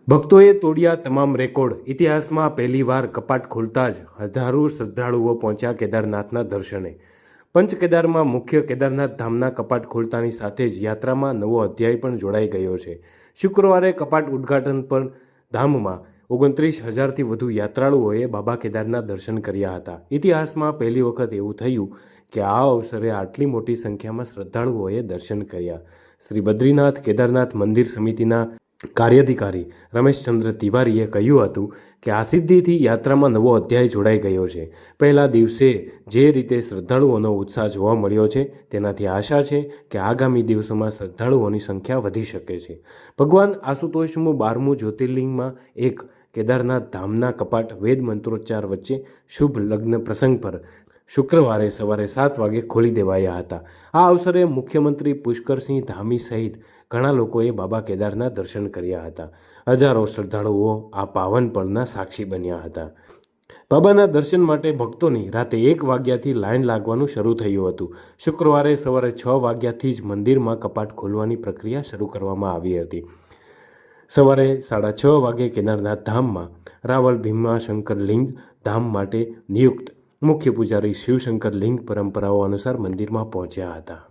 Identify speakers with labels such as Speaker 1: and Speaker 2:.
Speaker 1: ભક્તોએ તોડ્યા તમામ રેકોર્ડ। ઇતિહાસમાં પહેલીવાર કપાટ ખોલતા જ હજારો શ્રદ્ધાળુઓ પહોંચ્યા કેદારનાથના દર્શને। પંચ કેદારમાં મુખ્ય કેદારનાથ ધામના કપાટ ખોલતાની સાથે જ યાત્રામાં નવો અધ્યાય પણ જોડાઈ ગયો છે। શુક્રવારે કપાટ ઉદ્ઘાટન પર ધામમાં 29,000થી વધુ યાત્રાળુઓએ બાબા કેદારના દર્શન કર્યા હતા। ઇતિહાસમાં પહેલી વખત એવું થયું કે આ અવસરે આટલી મોટી સંખ્યામાં શ્રદ્ધાળુઓએ દર્શન કર્યા। શ્રી બદ્રીનાથ કેદારનાથ મંદિર સમિતિના કાર્યાધિકારી રમેશચંદ્ર તિવારીએ કહ્યું હતું કે આ સિદ્ધિથી યાત્રામાં નવો અધ્યાય જોડાઈ ગયો છે। પહેલા દિવસે જે રીતે શ્રદ્ધાળુઓનો ઉત્સાહ જોવા મળ્યો છે તેનાથી આશા છે કે આગામી દિવસોમાં શ્રદ્ધાળુઓની સંખ્યા વધી શકે છે। ભગવાન આશુતોષનું 12મું જ્યોતિર્લિંગમાં એક કેદારનાથ ધામના કપાટ વેદ મંત્રોચ્ચાર વચ્ચે શુભ લગ્ન પ્રસંગ પર શુક્રવારે સવારે 7 વાગે ખોલી દેવાયા હતા। આ અવસરે મુખ્યમંત્રી પુષ્કરસિંહ ધામી સહિત ઘણા લોકોએ બાબા કેદારના દર્શન કર્યા હતા। હજારો શ્રદ્ધાળુઓ આ પાવન પળના સાક્ષી બન્યા હતા। બાબાના દર્શન માટે ભક્તોની રાતે 1 વાગ્યાથી લાઈન લાગવાનું શરૂ થયું હતું। શુક્રવારે સવારે 6 વાગ્યાથી જ મંદિરમાં કપાટ ખોલવાની પ્રક્રિયા શરૂ કરવામાં આવી હતી। સવારે 6:30 વાગે કેદારનાથ ધામમાં રાવલ ભીમાશંકર લિંગ ધામ માટે નિયુક્ત મુખ્ય પૂજારી શિવશંકર લિંગ પરંપરાઓ અનુસાર મંદિરમાં પહોંચ્યા હતા।